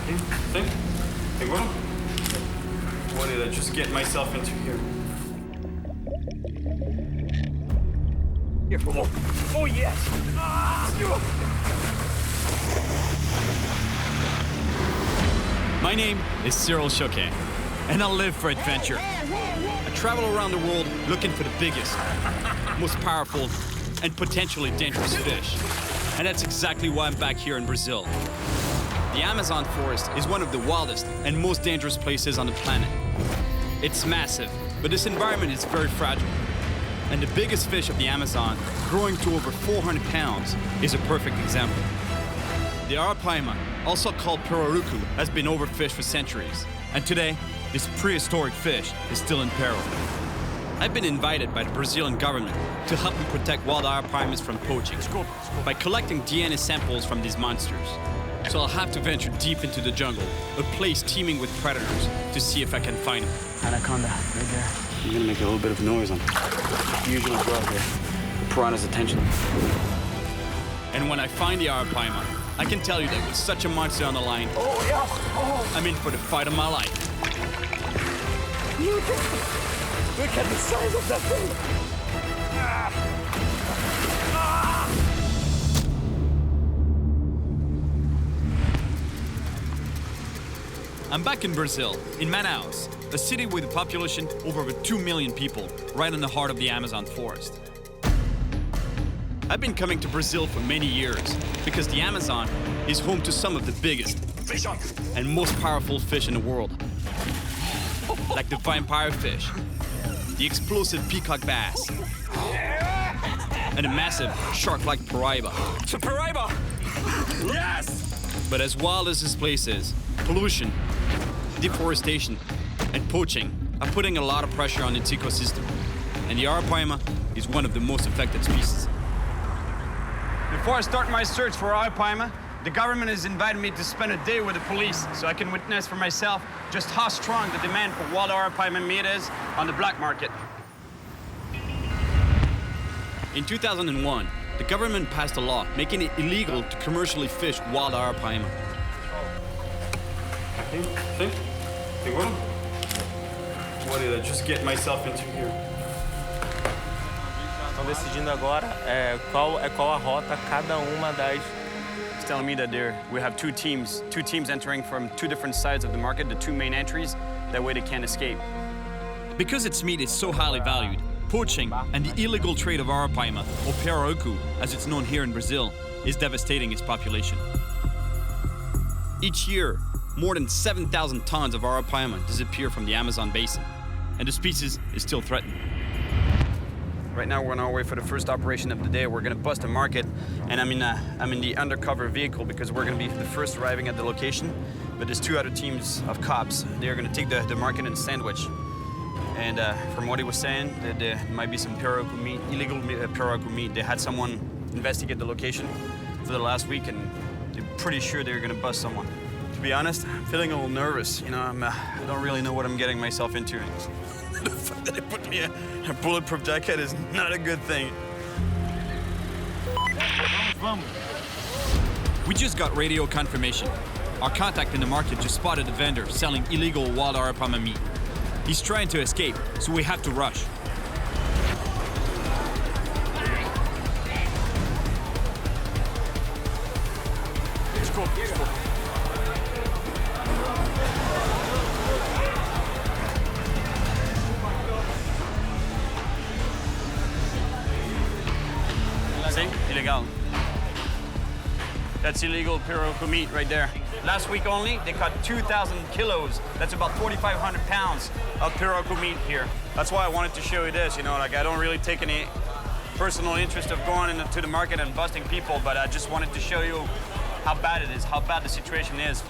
See? Hey, what did I just get myself into here? Here, oh yes! My name is Cyril, and I live for adventure. I travel around the world looking for the biggest, most powerful, and potentially dangerous fish. And that's exactly why I'm back here in Brazil. The Amazon forest is one of the wildest and most dangerous places on the planet. It's massive, but this environment is very fragile. And the biggest fish of the Amazon, growing to over 400 pounds, is a perfect example. The arapaima, also called pirarucu, has been overfished for centuries. And today, this prehistoric fish is still in peril. I've been invited by the Brazilian government to help them protect wild arapaimas from poaching by collecting DNA samples from these monsters. So I'll have to venture deep into the jungle, a place teeming with predators, to see if I can find them. Anaconda, right there. I'm gonna make a little bit of noise on usually go out here. The piranha's attention. And when I find the arapaima, I can tell you that with such a monster on the line, I'm in for the fight of my life. Look at the size of that thing! I'm back in Brazil, in Manaus, a city with a population of over 2 million people, right in the heart of the Amazon forest. I've been coming to Brazil for many years because the Amazon is home to some of the biggest and most powerful fish in the world, like the vampire fish, the explosive peacock bass, and a massive shark-like piraiba. Piraiba! Yes! But as wild as this place is, pollution, deforestation, and poaching are putting a lot of pressure on its ecosystem, and the arapaima is one of the most affected species. Before I start my search for arapaima, the government has invited me to spend a day with the police so I can witness for myself just how strong the demand for wild arapaima meat is on the black market. In 2001, the government passed a law making it illegal to commercially fish wild arapaima. See? Hey, what did I just get myself into here? Estão decidindo agora qual a rota cada uma das. It's telling me that we have two teams entering from two different sides of the market, the two main entries. That way they can't escape. Because its meat is so highly valued, poaching and the illegal trade of arapaima, or pirarucu, as it's known here in Brazil, is devastating its population. Each year, more than 7,000 tons of arapaima disappear from the Amazon basin, and the species is still threatened. Right now, we're on our way for the first operation of the day. We're gonna bust a market, and I'm in the undercover vehicle because we're gonna be the first arriving at the location. But there's two other teams of cops. They're gonna take the market and sandwich. And from what he was saying, that there might be some pirarucu meat, illegal pirarucu meat. They had someone investigate the location for the last week, and they're pretty sure they're gonna bust someone. To be honest, I'm feeling a little nervous. You know, I don't really know what I'm getting myself into. The fact that they put me in a bulletproof jacket is not a good thing. We just got radio confirmation. Our contact in the market just spotted a vendor selling illegal wild arapaima meat. He's trying to escape, so we have to rush. Illegal. That's illegal pirarucu meat right there. Last week only, they caught 2,000 kilos. That's about 4,500 pounds of pirarucu meat here. That's why I wanted to show you this. You know, like I don't really take any personal interest of going into the market and busting people, but I just wanted to show you how bad it is, how bad the situation is.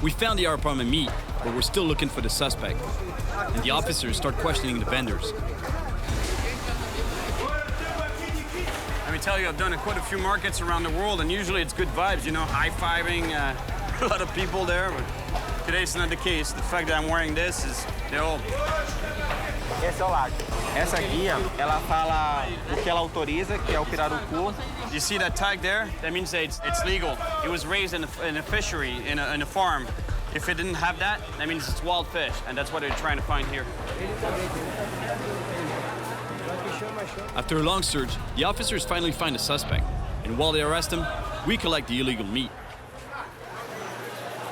We found the arapaima meat, but we're still looking for the suspect. And the officers start questioning the vendors. Let me tell you, I've done quite a few markets around the world, and usually it's good vibes, you know, high-fiving, a lot of people there, but today it's not the case. The fact that I'm wearing this is, Esse é o lago. Essa guia, ela fala o que ela autoriza, que é o pirarucu. You see that tag there? That means that it's legal. It was raised in a fishery, in a farm. If it didn't have that, that means it's wild fish, and that's what they're trying to find here. After a long search, the officers finally find a suspect, and while they arrest him, we collect the illegal meat.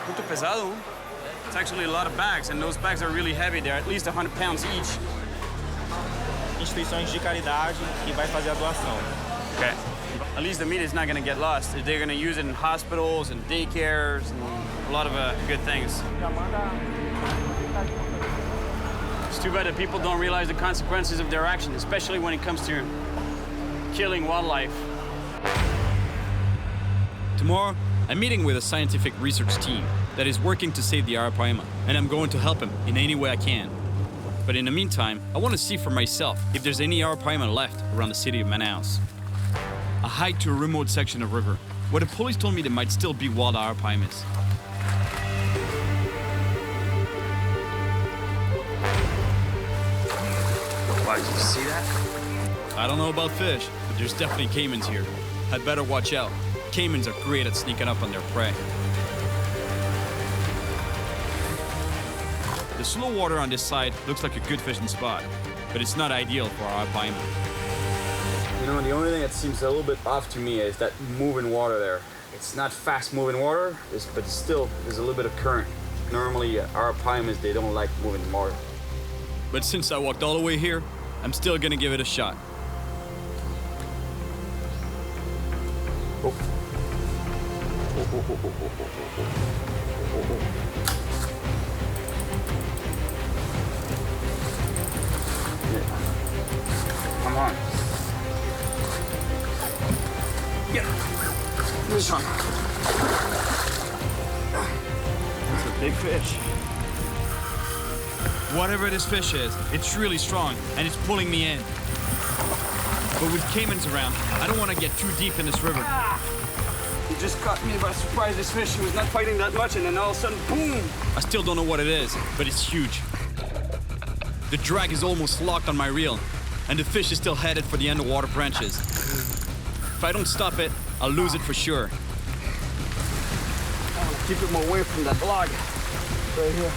Muito pesado. It's actually a lot of bags, and those bags are really heavy. They're at least 100 pounds each. Instituições de caridade que vai fazer a doação. Okay. At least the meat is not going to get lost. They're going to use it in hospitals and daycares and a lot of good things. It's too bad that people don't realize the consequences of their actions, especially when it comes to killing wildlife. Tomorrow, I'm meeting with a scientific research team that is working to save the arapaima, and I'm going to help him in any way I can. But in the meantime, I want to see for myself if there's any arapaima left around the city of Manaus. I hiked to a remote section of river, where the police told me there might still be wild arapaimas. Why, did you see that? I don't know about fish, but there's definitely caimans here. I'd better watch out. Caimans are great at sneaking up on their prey. The slow water on this side looks like a good fishing spot, but it's not ideal for arapaima. You know, the only thing that seems a little bit off to me is that moving water there. It's not fast moving water, but still, there's a little bit of current. Normally, arapaimas, they don't like moving water. But since I walked all the way here, I'm still gonna give it a shot. Oh. Yeah. Come on. Yeah. This one. It's a big fish. Whatever this fish is, it's really strong, and it's pulling me in. But with caimans around, I don't want to get too deep in this river. You just caught me by surprise. This fish was not fighting that much, and then all of a sudden, boom! I still don't know what it is, but it's huge. The drag is almost locked on my reel, and the fish is still headed for the underwater branches. If I don't stop it, I'll lose it for sure. I want to keep him away from that log. Right here.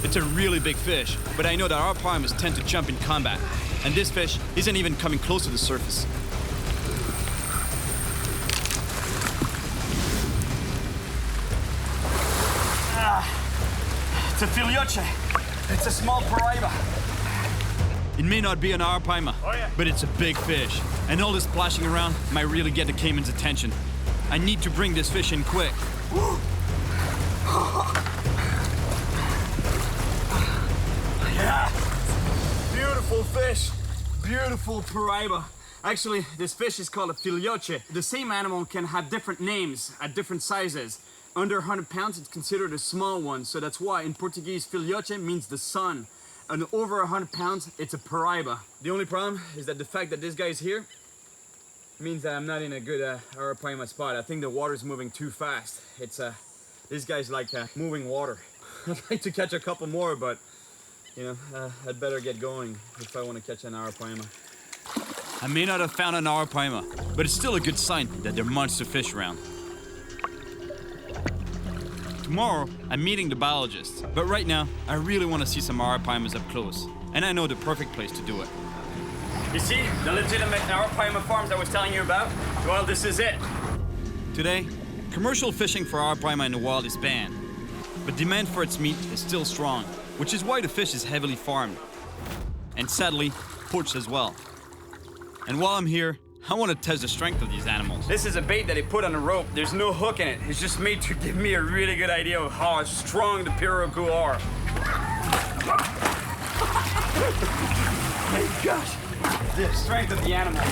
It's a really big fish, but I know that arapaimas tend to jump in combat, and this fish isn't even coming close to the surface. It's a filioche. It's a small paraiba. It may not be an arapaima, but it's a big fish, and all this splashing around might really get the caiman's attention. I need to bring this fish in quick. Yeah, beautiful fish, beautiful paraiba. Actually, this fish is called a filioche. The same animal can have different names at different sizes. Under 100 pounds, it's considered a small one, so that's why in Portuguese, filioche means the son. And over 100 pounds, it's a paraiba. The only problem is that the fact that this guy is here means that I'm not in a good arapaima spot. I think the water's moving too fast. This guy's like moving water. I'd like to catch a couple more, but you know, I'd better get going if I want to catch an arapaima. I may not have found an arapaima, but it's still a good sign that there are monster fish around. Tomorrow, I'm meeting the biologists, but right now, I really want to see some arapaimas up close, and I know the perfect place to do it. You see, the legitimate arapaima farms I was telling you about? Well, this is it. Today, commercial fishing for arapaima in the wild is banned, but demand for its meat is still strong, which is why the fish is heavily farmed, and sadly, poached as well. And while I'm here, I want to test the strength of these animals. This is a bait that they put on a rope. There's no hook in it. It's just made to give me a really good idea of how strong the pirarucu are. My gosh, the strength of the animal.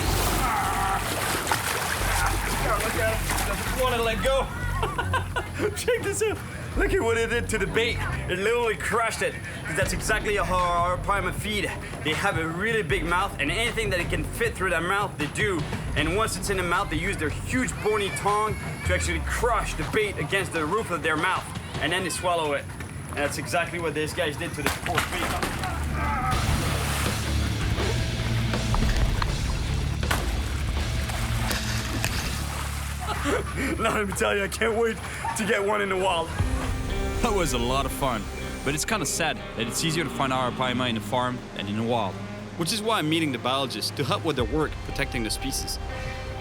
Look at it, doesn't want to let go. Check this out. Look at what it did to the bait. It literally crushed it. That's exactly how our arapaima feed. They have a really big mouth, and anything that it can fit through their mouth, they do. And once it's in the mouth, they use their huge bony tongue to actually crush the bait against the roof of their mouth, and then they swallow it. That's exactly what these guys did to this poor peacock. Now let me tell you, I can't wait to get one in the wild. That was a lot of fun, but it's kind of sad that it's easier to find arapaima in the farm than in the wild, which is why I'm meeting the biologists to help with their work protecting the species.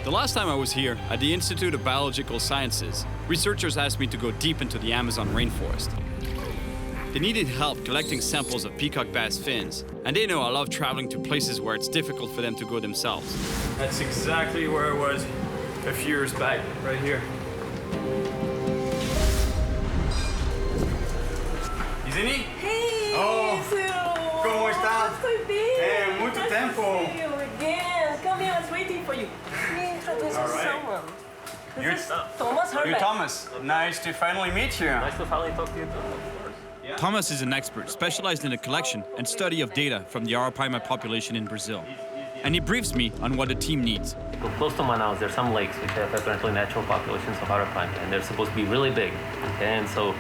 The last time I was here at the Institute of Biological Sciences, researchers asked me to go deep into the Amazon rainforest. They needed help collecting samples of peacock bass fins, and they know I love traveling to places where it's difficult for them to go themselves. That's exactly where I was a few years back, right here. Isini? Hey, Oh, Cyril! ¿cómo estás? Estoy bien. Mucho Nice to tempo. see you again. Come here, I was waiting for you. Let me introduce you All to right. someone. You're- This is Thomas You're Herbeck. Thomas. Nice to finally meet you. Nice to finally talk to you too, of course. Thomas is an expert specialized in the collection and study of data from the arapaima population in Brazil. And he briefs me on what the team needs. So close to Manaus, there's some lakes which have apparently natural populations of arapaima, and they're supposed to be really big. Okay, and so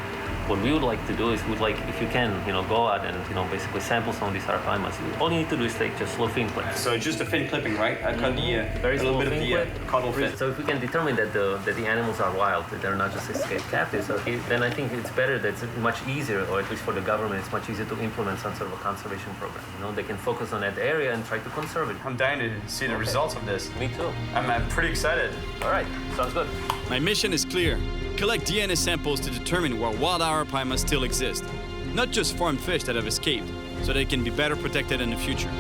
what we would like to do is we would like, if you can, go out and basically sample some of these arapaimas. All you need to do is take just slow fin clips. So just a fin clipping, right? I cut the Very a small little bit of fin the clip. caudal fin. So if we can determine that the animals are wild, that they're not just escaped captives, okay, then I think it's better that it's much easier, or at least for the government, it's much easier to implement some sort of a conservation program. They can focus on that area and try to conserve it. I'm dying to see the results of this. Me too. I'm pretty excited. All right, sounds good. My mission is clear. Collect DNA samples to determine where wild arapaima still exist. Not just farmed fish that have escaped, so they can be better protected in the future.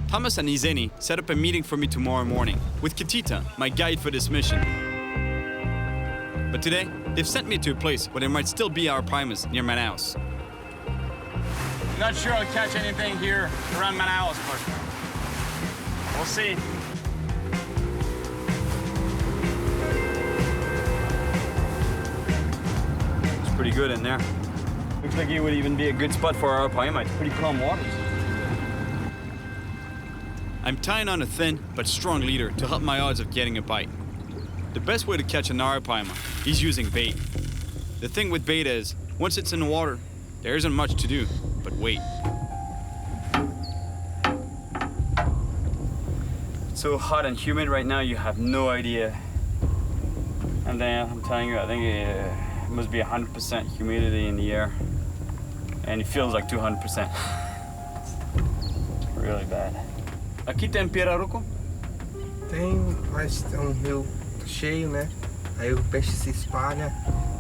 Thomas and Izeni set up a meeting for me tomorrow morning with Kitita, my guide for this mission. But today, they've sent me to a place where there might still be arapaimas near Manaus. Not sure I'll catch anything here around Manaus, but we'll see. It's pretty good in there. Looks like it would even be a good spot for arapaima. It's pretty calm waters. I'm tying on a thin but strong leader to help my odds of getting a bite. The best way to catch an arapaima is using bait. The thing with bait is, once it's in the water, there isn't much to do but wait. It's so hot and humid right now, you have no idea. And then I'm telling you, I think it must be 100% humidity in the air. And it feels like 200%. It's really bad. Aqui tem pirarucu? Tem, mas é um rio cheio, né? Aí o peixe se espalha,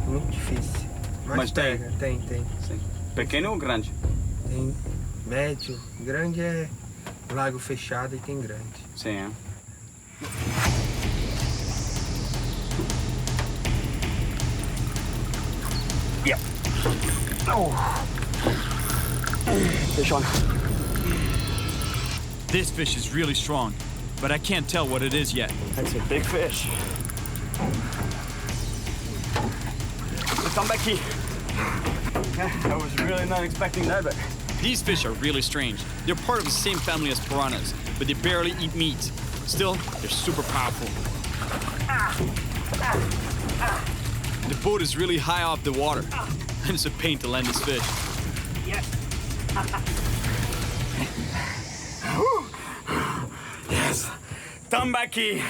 muito difícil. Mas tem? pega, tem. Sim. Pequeno ou grande? Tem médio, grande é lago fechado e tem grande. Sim, é. Yep. Oh. Fish on. This fish is really strong, but I can't tell what it is yet. That's a big fish. Come back here. I was really not expecting that, but These fish are really strange. They're part of the same family as piranhas, but they barely eat meat. Still, they're super powerful. The boat is really high off the water, and it's a pain to land this fish. yes, tambaqui.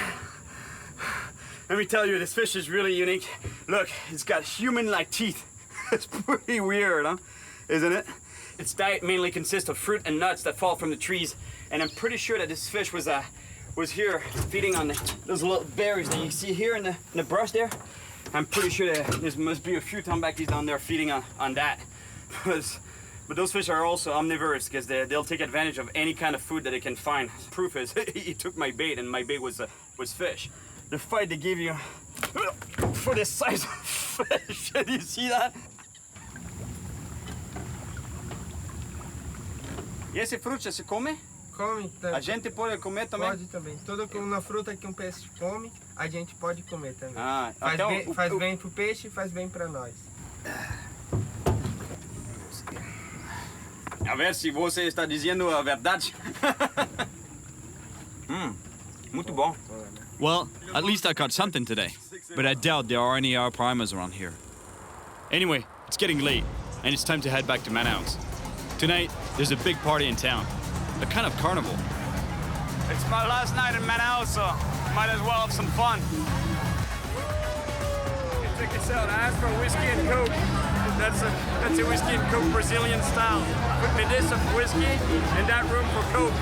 Let me tell you, this fish is really unique. Look, it's got human-like teeth. It's pretty weird, huh? Isn't it? Its diet mainly consists of fruit and nuts that fall from the trees, and I'm pretty sure that this fish was here feeding on those little berries that you see here in the brush there. I'm pretty sure that there must be a few tambaqis down there feeding on that. But those fish are also omnivorous because they'll take advantage of any kind of food that they can find. Proof is, he took my bait, and my bait was fish. The fight they give you for this size of fish. Do you see that? E esse fruta se come? Come A também. gente pode comer também? Pode também. Toda uma fruta que um peixe come, a gente pode comer também. Ah, faz então, bem, faz bem pro peixe e faz bem pra nós. A ver se você está dizendo a verdade. Muito bom. Well, at least I caught something today, but I doubt there are any arapaimas around here. Anyway, it's getting late, and it's time to head back to Manaus. Tonight, there's a big party in town, a kind of carnival. It's my last night in Manaus, so might as well have some fun. Check this out. I asked for whiskey and Coke. That's a whiskey and Coke Brazilian style. Put me this of whiskey and that room for Coke.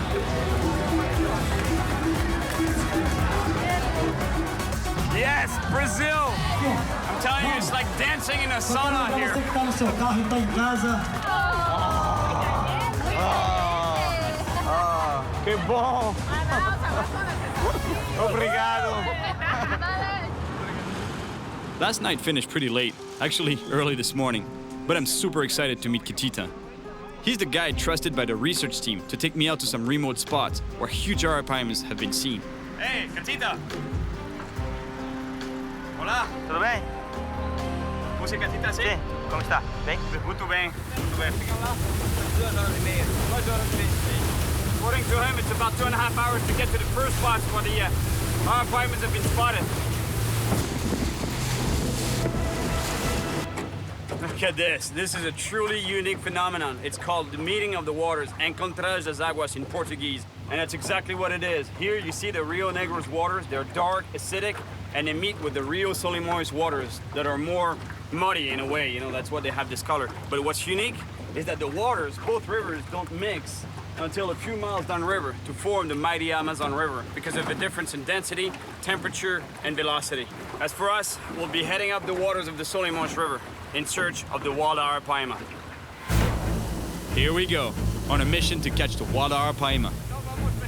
Yes, Brazil! I'm telling you, it's like dancing in a sauna here. Que bom! Obrigado! Last night finished pretty late, actually early this morning, but I'm super excited to meet Catita. He's the guide trusted by the research team to take me out to some remote spots where huge arapiamas have been seen. Hey, Catita! Olá! Tudo bem? Você Catita, sim? Sim. Como está? Bem? Muito bem, muito bem. Fica lá. 2 horas e meia. 2 horas e meia. According to him, it's about 2.5 hours to get to the first spots where the arapiamas have been spotted. Look at this. This is a truly unique phenomenon. It's called the meeting of the waters, encontrage das águas in Portuguese. And that's exactly what it is. Here you see the Rio Negro's waters. They're dark, acidic, and they meet with the Rio Solimões waters that are more muddy in a way. You know, that's why they have this color. But what's unique is that the waters, both rivers, don't mix until a few miles downriver to form the mighty Amazon River because of the difference in density, temperature, and velocity. As for us, we'll be heading up the waters of the Solimões River in search of the wild arapaima. Here we go, on a mission to catch the wild arapaima.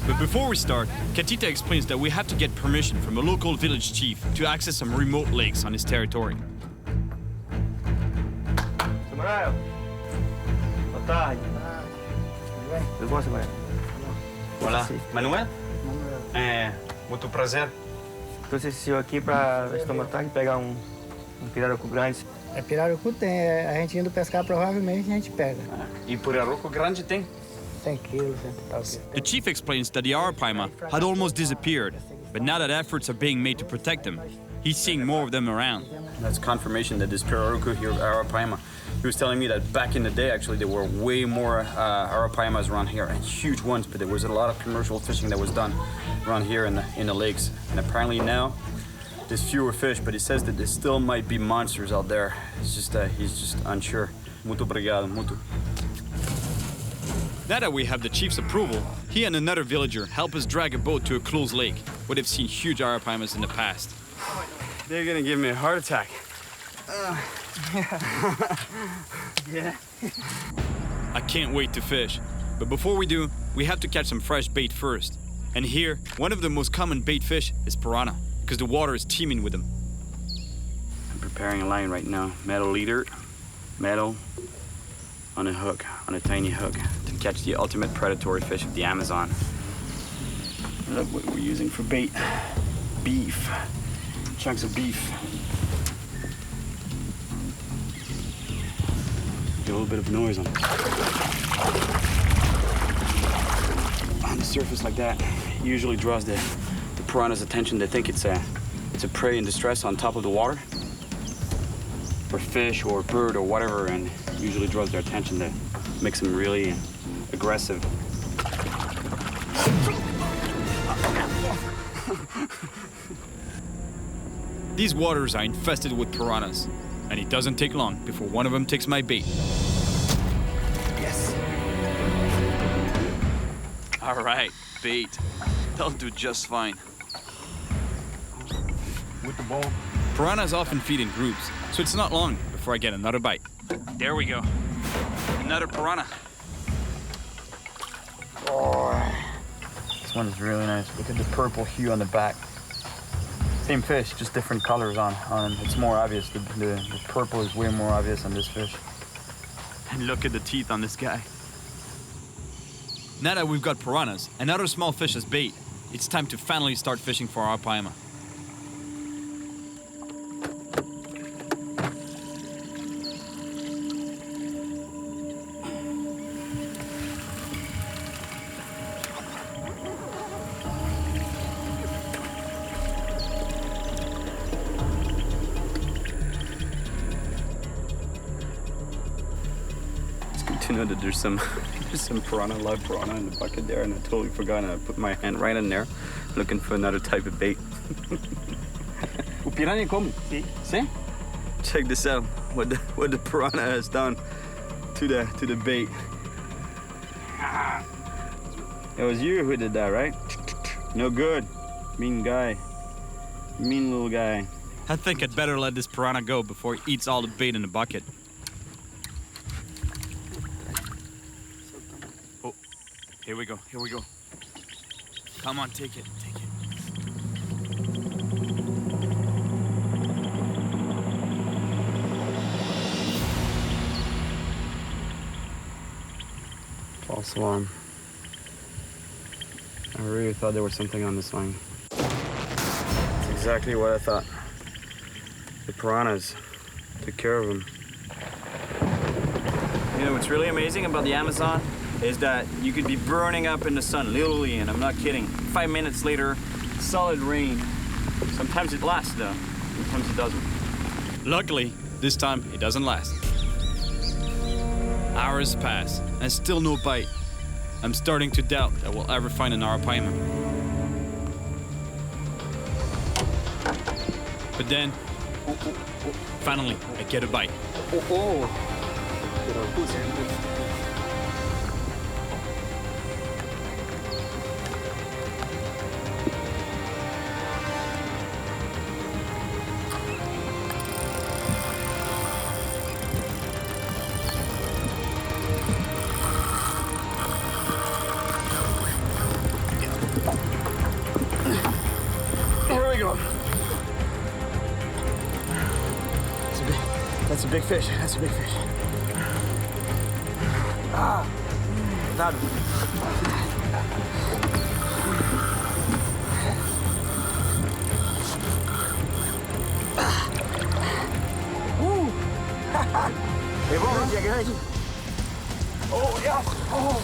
But before we start, Catita explains that we have to get permission from a local village chief to access some remote lakes on his territory. Samuel. Boa tarde. Tudo bom, Samuel? Olá, Manuel? Muito prazer. Trouxe esse senhor aqui para estomatar e pegar um pirarucu grande. Pirarucu tem, a gente indo pescar provavelmente a gente pega. E pirarucu grande tem? 100 quilos, 100 e tal quilos. The chief explains that the arapaima had almost disappeared, but now that efforts are being made to protect them, he's seeing more of them around. That's confirmation that this pirarucu here, arapaima, he was telling me that back in the day, actually, there were way more arapaimas around here, and huge ones, but there was a lot of commercial fishing that was done around here in the lakes. And apparently now, there's fewer fish, but he says that there still might be monsters out there. It's just, he's just unsure. Muito obrigado, muito. Now that we have the chief's approval, he and another villager help us drag a boat to a closed lake where they've seen huge arapaimas in the past. They're gonna give me a heart attack. Yeah. I can't wait to fish, but before we do, we have to catch some fresh bait first. And here, one of the most common bait fish is piranha, because the water is teeming with them. I'm preparing a line right now. Metal leader, metal on a hook, on a tiny hook, to catch the ultimate predatory fish of the Amazon. Look what we're using for bait. Beef. Chunks of beef. Get a little bit of noise on the surface like that. Usually draws the piranha's attention. They think it's a prey in distress on top of the water, or fish or bird or whatever, and usually draws their attention that makes them really aggressive. These waters are infested with piranhas, and it doesn't take long before one of them takes my bait. Yes. All right, bait. They'll do just fine. With the ball. Piranhas often feed in groups, so it's not long before I get another bite. There we go. Another piranha. Oh, this one is really nice. Look at the purple hue on the back. Same fish, just different colors on it's more obvious. The purple is way more obvious on this fish. And look at the teeth on this guy. Now that we've got piranhas and other small fish as bait, it's time to finally start fishing for our arapaima. you know that there's some piranha, live piranha in the bucket there, and I totally forgot, and I put my hand right in there, looking for another type of bait. O piranha come? See? Check this out, what the piranha has done to the bait. It was you who did that, right? No good. Mean guy. Mean little guy. I think I'd better let this piranha go before he eats all the bait in the bucket. Oh, here we go, here we go. Come on, take it, take it. False alarm. I really thought there was something on this line. That's exactly what I thought. The piranhas took care of him. You know what's really amazing about the Amazon is that you could be burning up in the sun, literally, and I'm not kidding. 5 minutes later, solid rain. Sometimes it lasts though, sometimes it doesn't. Luckily, this time it doesn't last. Hours pass, and still no bite. I'm starting to doubt that we'll ever find an arapaima. But then, finally, I get a bite. Here we go. That's a big fish. That's a big fish. Ah, that. É bom, é grande. Oh, yes. Oh.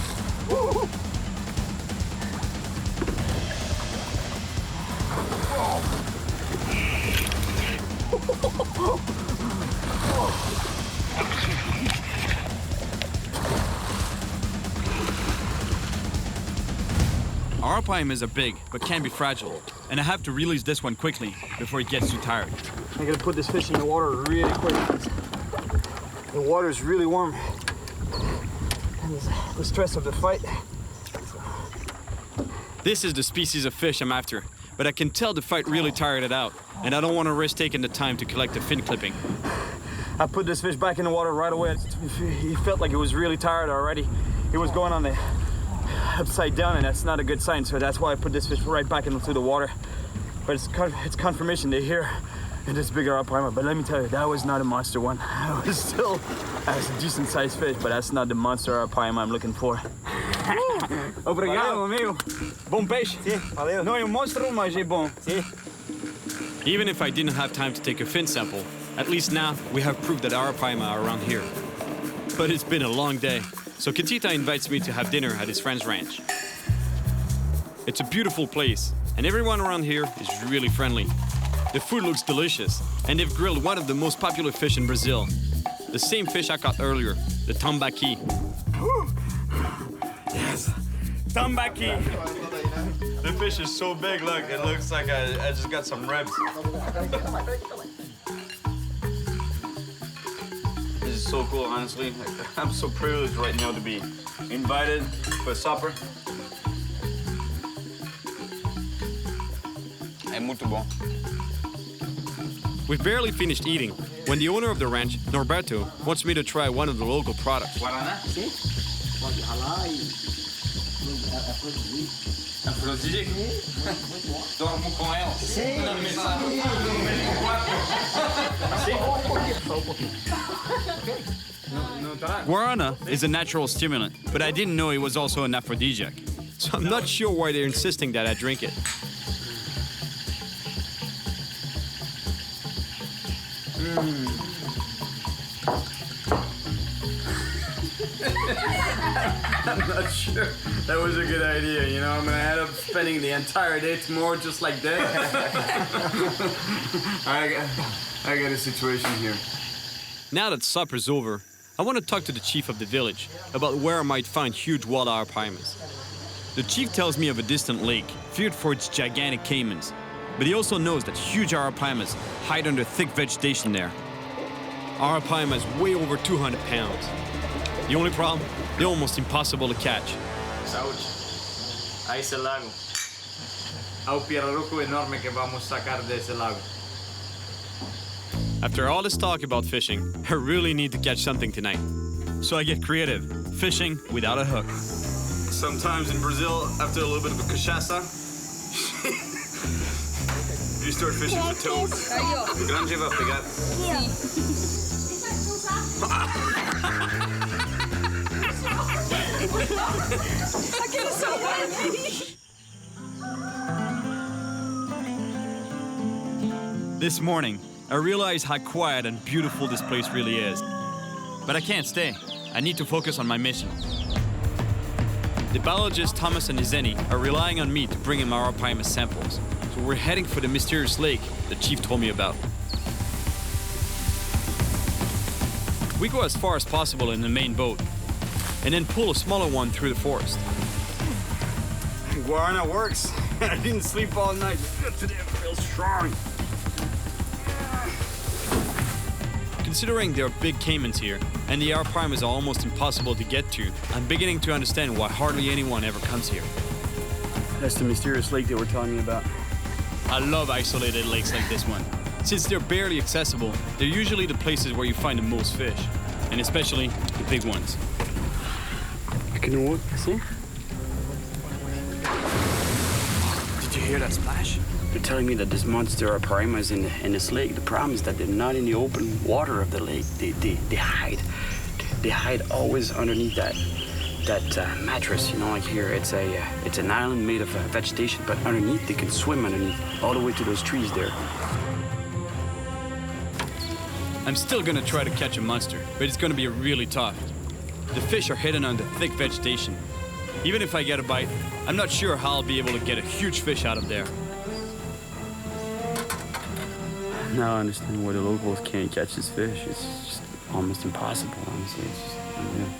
Arapaimas are big, but can be fragile, and I have to release this one quickly before it gets too tired. I'm gonna put this fish in the water really quick. The water is really warm. And the stress of the fight. This is the species of fish I'm after, but I can tell the fight really tired it out, and I don't want to risk taking the time to collect the fin clipping. I put this fish back in the water right away. He felt like it was really tired already. He was going on the upside down, and that's not a good sign, so that's why I put this fish right back into the water. But it's confirmation they're here in this bigger arapaima. But let me tell you, that was not a monster one. It was still a decent sized fish, but that's not the monster arapaima I'm looking for. Obrigado, amigo. Bom peixe. Sim, valeu. Não é um monstro, mas é bom. Sim. Even if I didn't have time to take a fin sample, at least now we have proof that arapaima are around here. But it's been a long day, so Katita invites me to have dinner at his friend's ranch. It's a beautiful place, and everyone around here is really friendly. The food looks delicious, and they've grilled one of the most popular fish in Brazil. The same fish I caught earlier, the tambaqui. Yes, tambaqui. The fish is so big, look, it looks like I just got some ribs. This is so cool, honestly. I'm so privileged right now to be invited for supper. É muito bom. We've barely finished eating when the owner of the ranch, Norberto, wants me to try one of the local products. Guaraná? Sim. Pode ralar e produzir. Dormo com ela. Sim. Guarana is a natural stimulant, but I didn't know it was also an aphrodisiac. So I'm not sure why they're insisting that I drink it. I'm not sure that was a good idea, you know? I'm gonna end up spending the entire day tomorrow just like that. I got a situation here. Now that supper's over, I want to talk to the chief of the village about where I might find huge wild arapimas. The chief tells me of a distant lake, feared for its gigantic caimans, but he also knows that huge arapimas hide under thick vegetation there. Arapimas weigh over 200 pounds. The only problem? They're almost impossible to catch. Saúde. A ese lago. Ao pirarucu enorme que vamos sacar de ese lago. After all this talk about fishing, I really need to catch something tonight. So I get creative, fishing without a hook. Sometimes in Brazil, after a little bit of a cachaça, you start fishing for toads. Grande vai pegar. This morning, I realize how quiet and beautiful this place really is. But I can't stay. I need to focus on my mission. The biologists Thomas and Izeni are relying on me to bring in arapaima samples. So we're heading for the mysterious lake the chief told me about. We go as far as possible in the main boat, and then pull a smaller one through the forest. Guarana works. I didn't sleep all night. Today I feel strong. Considering there are big caimans here, and the arapaimas are almost impossible to get to, I'm beginning to understand why hardly anyone ever comes here. That's the mysterious lake they were telling me about. I love isolated lakes like this one. Since they're barely accessible, they're usually the places where you find the most fish, and especially the big ones. Did you hear that splash? They're telling me that this monster are piranhas in this lake. The problem is that they're not in the open water of the lake. They hide. They hide always underneath that mattress. You know, like here, it's an island made of vegetation, but underneath they can swim underneath all the way to those trees there. I'm still gonna try to catch a monster, but it's gonna be really tough. The fish are hidden under thick vegetation. Even if I get a bite, I'm not sure how I'll be able to get a huge fish out of there. Now I understand why the locals can't catch this fish. It's just almost impossible, honestly. It's just unreal.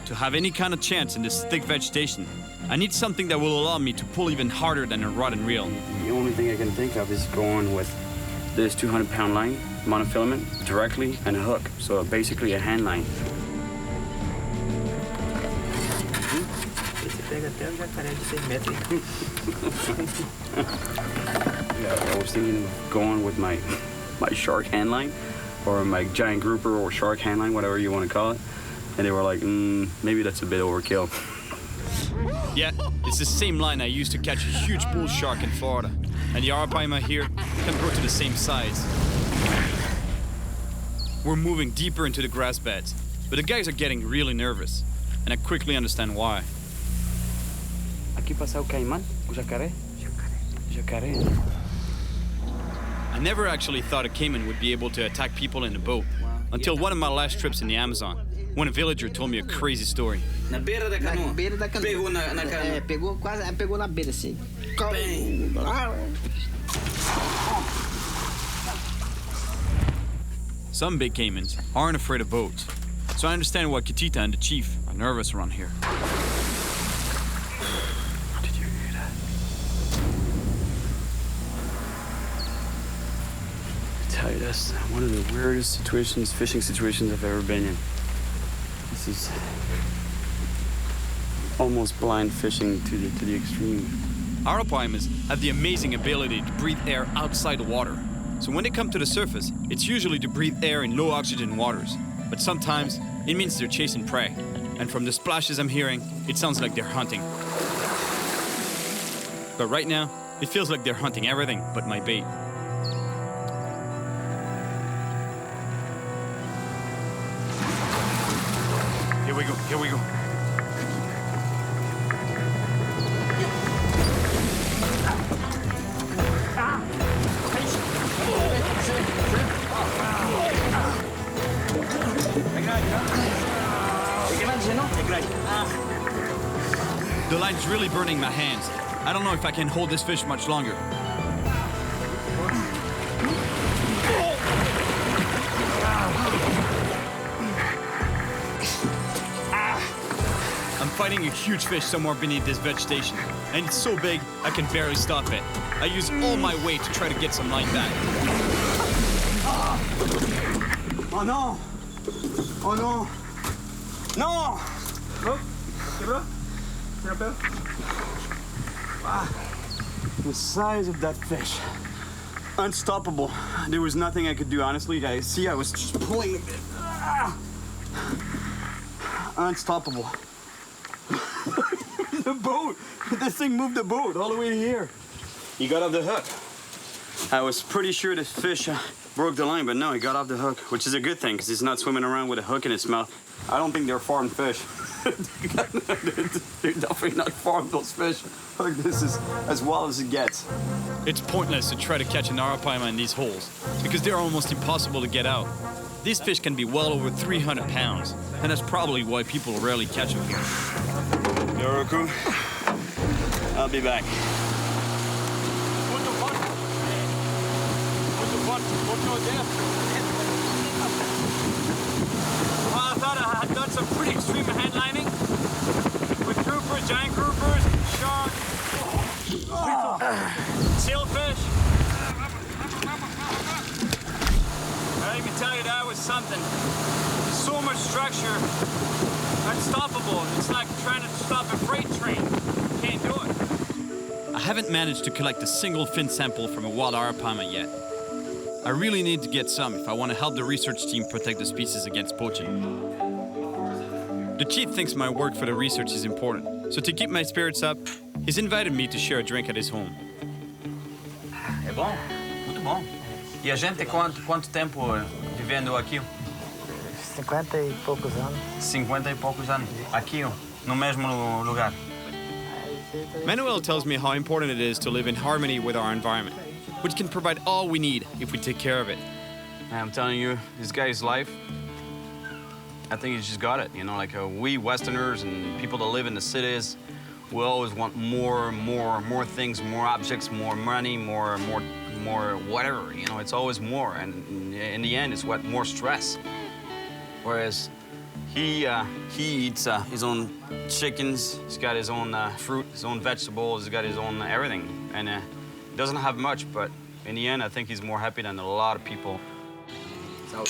To have any kind of chance in this thick vegetation, I need something that will allow me to pull even harder than a rod and reel. The only thing I can think of is going with this 200-pound line, monofilament, directly, and a hook. So basically a hand line. Yeah, I was thinking of going with my shark hand line, or my giant grouper or shark hand line, whatever you want to call it. And they were like, maybe that's a bit overkill. Yeah, it's the same line I used to catch a huge bull shark in Florida. And the arapaima here can grow to the same size. We're moving deeper into the grass beds, but the guys are getting really nervous, and I quickly understand why. Aqui passa o caimán, o jacaré. Jacaré. I never actually thought a caiman would be able to attack people in a boat, until one of my last trips in the Amazon, when a villager told me a crazy story. Na beira da canoa. Na beira da canoa. Pegou na canoa. Pegou quase, pegou na beira assim. Some big caimans aren't afraid of boats, so I understand why Kitita and the chief are nervous around here. Did you hear that? I tell you, that's one of the weirdest fishing situations I've ever been in. This is almost blind fishing to the extreme. Arapaimas have the amazing ability to breathe air outside the water. So when they come to the surface, it's usually to breathe air in low oxygen waters. But sometimes, it means they're chasing prey. And from the splashes I'm hearing, it sounds like they're hunting. But right now, it feels like they're hunting everything but my bait. Here we go, here we go. The line's really burning my hands. I don't know if I can hold this fish much longer. huge fish somewhere beneath this vegetation, and it's so big I can barely stop it. I use all my weight to try to get some line back. Oh no! Oh no! No! Oh, Cyril? Cyril? Wow. The size of that fish. Unstoppable. There was nothing I could do, honestly. I see I was just pulling. Unstoppable. The boat. This thing moved the boat all the way here. He got off the hook. I was pretty sure the fish broke the line, but no, he got off the hook, which is a good thing because he's not swimming around with a hook in his mouth. I don't think they're farmed fish. They're definitely not farmed, those fish. Look, this is as well as it gets. It's pointless to try to catch an arapaima in these holes because they're almost impossible to get out. These fish can be well over 300 pounds, and that's probably why people rarely catch them here. Yoroku, I'll be back. Well, I thought I had done some pretty extreme headlining with groupers, giant groupers, sharks, sailfish. I can tell you that was something. There's so much structure, unstoppable. It's like trying to stop a freight train. You can't do it. I haven't managed to collect a single fin sample from a wild arapaima yet. I really need to get some if I want to help the research team protect the species against poaching. The chief thinks my work for the research is important, so to keep my spirits up, he's invited me to share a drink at his home. É bom, muito bom. E a gente quanto tempo vivendo aqui? 50 e poucos anos. 50 e poucos anos. Aqui, no mesmo lugar. Manuel tells me how important it is to live in harmony with our environment, which can provide all we need if we take care of it. I'm telling you, this guy's life, I think he's just got it. You know, like we Westerners and people that live in the cities, we always want more things, more objects, more money, more whatever. You know, it's always more, and in the end, it's what more stress. Whereas he eats his own chickens, he's got his own fruit, his own vegetables, he's got his own everything, and he doesn't have much, but in the end, I think he's more happy than a lot of people. So.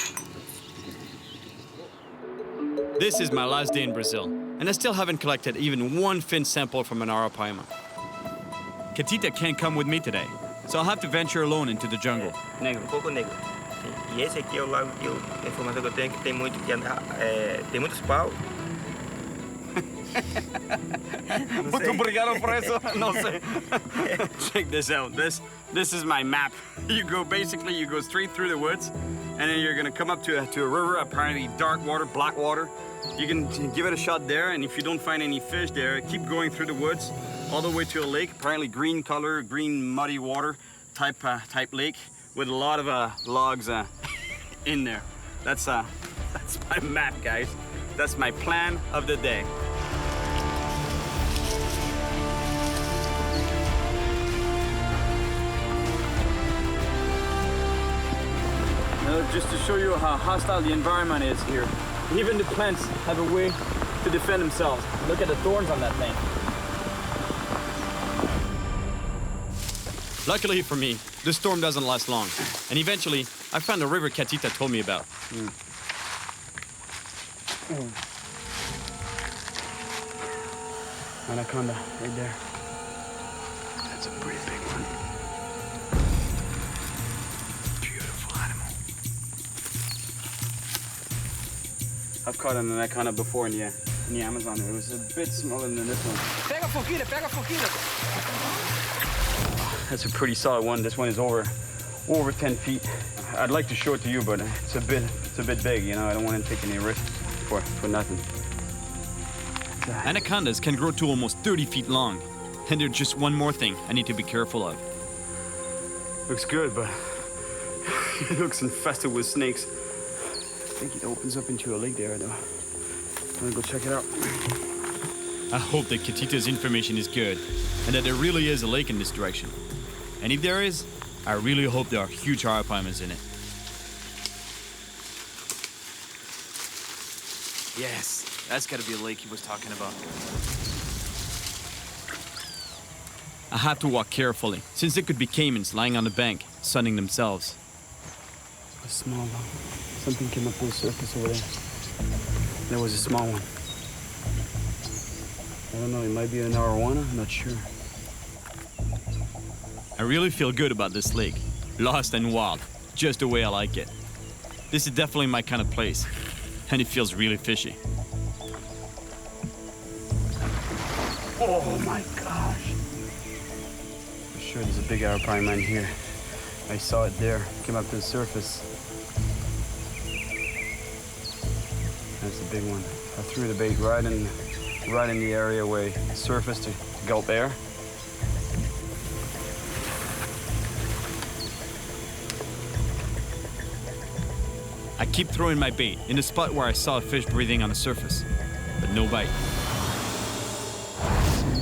This is my last day in Brazil, and I still haven't collected even one fin sample from an arapaima. Catita can't come with me today, so I'll have to venture alone into the jungle. Negro, coco negro. Sim. E esse aqui é o lago que a informação que eu tenho que tem muito tem muitos paus. Muito obrigado por eso. No sé. Check this out. This is my map. You go straight through the woods, and then you're gonna come up to a river, apparently dark water, black water. You can give it a shot there, and if you don't find any fish there, keep going through the woods all the way to a lake, apparently green color, green muddy water type lake with a lot of logs in there. That's my map, guys. That's my plan of the day. Just to show you how hostile the environment is here. Even the plants have a way to defend themselves. Look at the thorns on that thing. Luckily for me, the storm doesn't last long. And eventually, I found the river Catita told me about. Anaconda, right there. That's a pretty big one. Beautiful animal. I've caught an anaconda before in the Amazon. It was a bit smaller than this one. Pega a foquinha. That's a pretty solid one. This one is over 10 feet. I'd like to show it to you, but it's a bit big. You know, I don't want to take any risk for nothing. Anacondas can grow to almost 30 feet long. And there's just one more thing I need to be careful of. Looks good, but it looks infested with snakes. I think it opens up into a lake there, though. I'm gonna go check it out. I hope that Catita's information is good, and that there really is a lake in this direction. And if there is, I really hope there are huge arapaimas in it. Yes, that's gotta be a lake he was talking about. I have to walk carefully, since there could be caimans lying on the bank, sunning themselves. A small one. Something came up on the surface over there. There was a small one. I don't know, it might be an arowana, I'm not sure. I really feel good about this lake. Lost and wild, just the way I like it. This is definitely my kind of place, and it feels really fishy. Oh my gosh. For sure there's a big arapaima here. I saw it there, came up to the surface. That's a big one. I threw the bait right in the area where it surfaced to gulp air. I keep throwing my bait in the spot where I saw a fish breathing on the surface, but no bite.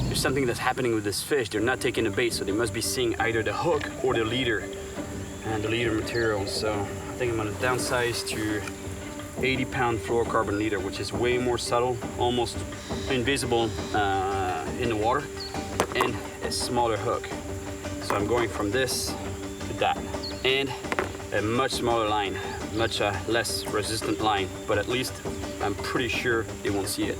There's something that's happening with this fish. They're not taking the bait, so they must be seeing either the hook or the leader and the leader material. So I think I'm gonna downsize to 80-pound fluorocarbon leader, which is way more subtle, almost invisible in the water, and a smaller hook. So I'm going from this to that, and a much smaller line, much less resistant line, but at least I'm pretty sure they won't see it.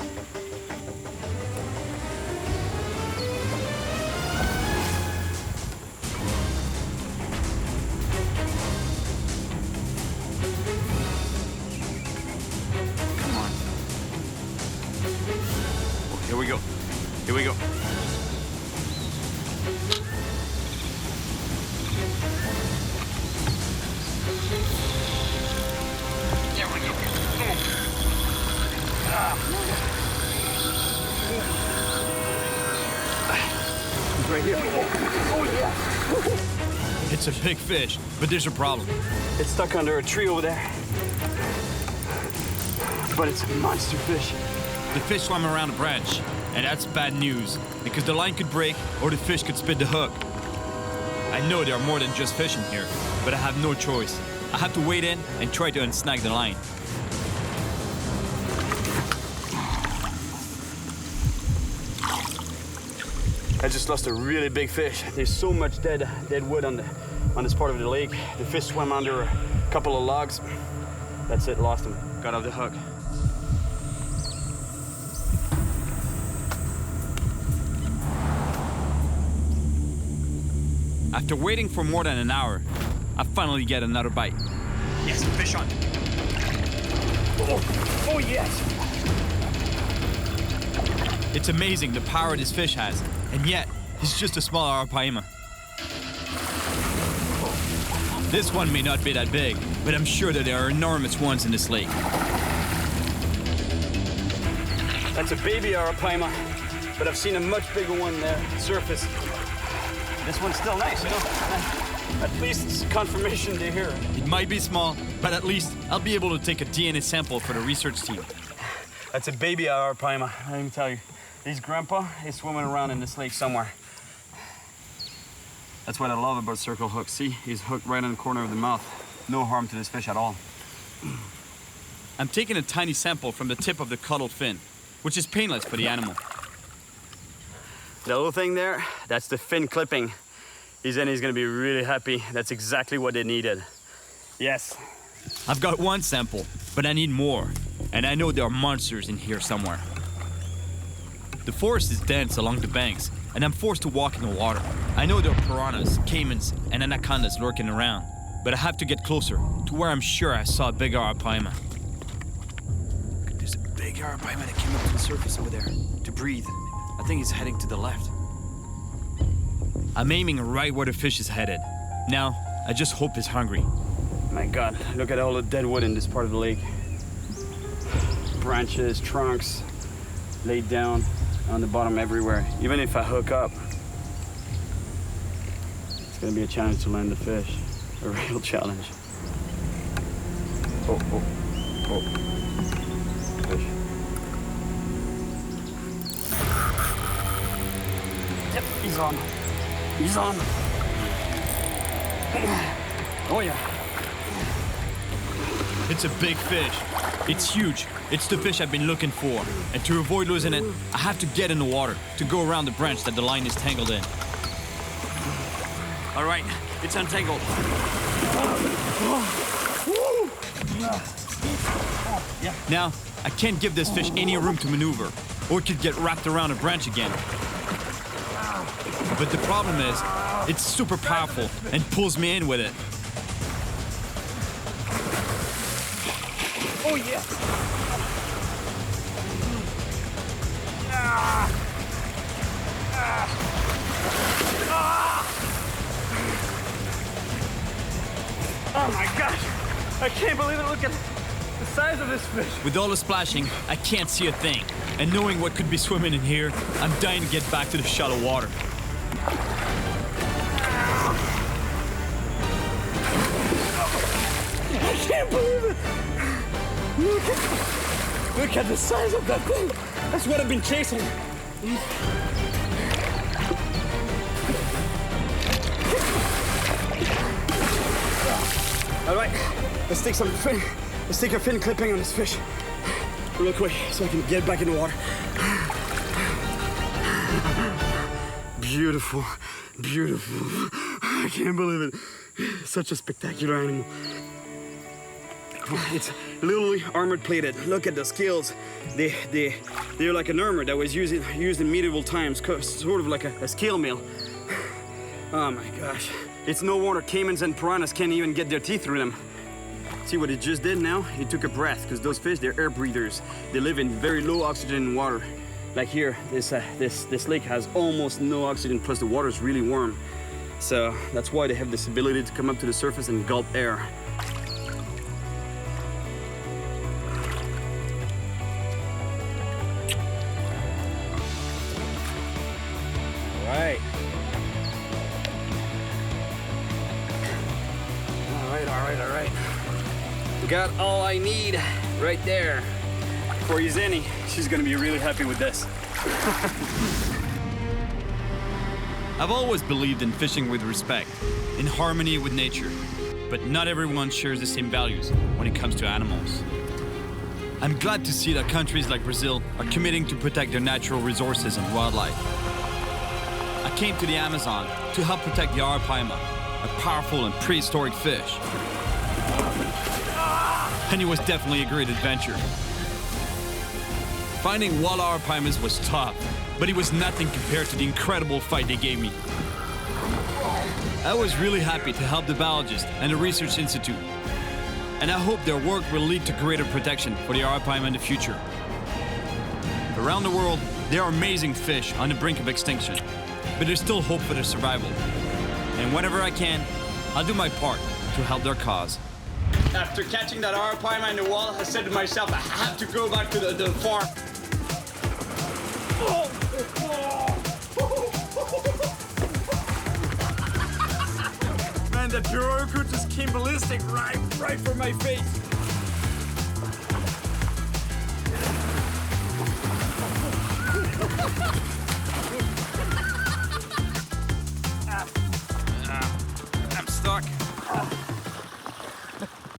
Here we go. Here we go. He's right here. Oh yeah. It's a big fish, but there's a problem. It's stuck under a tree over there. But it's a monster fish. The fish swam around a branch, and that's bad news, because the line could break or the fish could spit the hook. I know there are more than just fish in here, but I have no choice. I have to wade in and try to unsnag the line. I just lost a really big fish. There's so much dead wood on this part of the lake. The fish swam under a couple of logs. That's it, lost him. Got off the hook. After waiting for more than an hour, I finally get another bite. Yes, fish on. Oh yes! It's amazing the power this fish has, and yet, he's just a small arapaima. This one may not be that big, but I'm sure that there are enormous ones in this lake. That's a baby arapaima, but I've seen a much bigger one there surface. This one's still nice, you know? At least it's confirmation to hear. It might be small, but at least I'll be able to take a DNA sample for the research team. That's a baby arapaima, let me tell you. His grandpa is swimming around in this lake somewhere. That's what I love about circle hooks. See, he's hooked right in the corner of the mouth. No harm to this fish at all. I'm taking a tiny sample from the tip of the caudal fin, which is painless for the animal. The little thing there, that's the fin clipping. He's gonna be really happy. That's exactly what they needed. Yes. I've got one sample, but I need more. And I know there are monsters in here somewhere. The forest is dense along the banks, and I'm forced to walk in the water. I know there are piranhas, caimans, and anacondas lurking around, but I have to get closer to where I'm sure I saw a big arapaima. There's a big arapaima that came up to the surface over there to breathe. I think he's heading to the left. I'm aiming right where the fish is headed. Now, I just hope he's hungry. My God, look at all the dead wood in this part of the lake. Branches, trunks, laid down on the bottom everywhere. Even if I hook up, it's gonna be a challenge to land the fish. A real challenge. Oh, oh, oh. Fish. Yep, he's on. He's on. Oh yeah. It's a big fish. It's huge. It's the fish I've been looking for. And to avoid losing it, I have to get in the water to go around the branch that the line is tangled in. All right, it's untangled. Now, I can't give this fish any room to maneuver, or it could get wrapped around a branch again. But the problem is, it's super powerful and pulls me in with it. Oh yeah! Oh my gosh! I can't believe it, look at the size of this fish! With all the splashing, I can't see a thing. And knowing what could be swimming in here, I'm dying to get back to the shallow water. I can't believe it! Look at the size of that thing! That's what I've been chasing! All right, let's take a fin clipping on this fish real quick so I can get back in the water. Beautiful, beautiful. I can't believe it. Such a spectacular animal. It's literally armored plated. Look at the scales. They're like an armor that was used in medieval times, sort of like a scale mail. Oh my gosh. It's no wonder caimans and piranhas can't even get their teeth through them. See what it just did now? It took a breath, because those fish, they're air breathers. They live in very low oxygen water. Like here, this lake has almost no oxygen, plus the water is really warm. So that's why they have this ability to come up to the surface and gulp air. All right. Got all I need right there. For Yuzeni, she's gonna be really happy with this. I've always believed in fishing with respect, in harmony with nature, but not everyone shares the same values when it comes to animals. I'm glad to see that countries like Brazil are committing to protect their natural resources and wildlife. I came to the Amazon to help protect the arapaima, a powerful and prehistoric fish. And it was definitely a great adventure. Finding wild arapaimas was tough, but it was nothing compared to the incredible fight they gave me. I was really happy to help the biologists and the research institute, and I hope their work will lead to greater protection for the arapaima in the future. Around the world, there are amazing fish on the brink of extinction, but there's still hope for their survival. And whenever I can, I'll do my part to help their cause. After catching that arapaima in the wall, I said to myself, I have to go back to the farm. Man, that pirogue just came ballistic right for my face.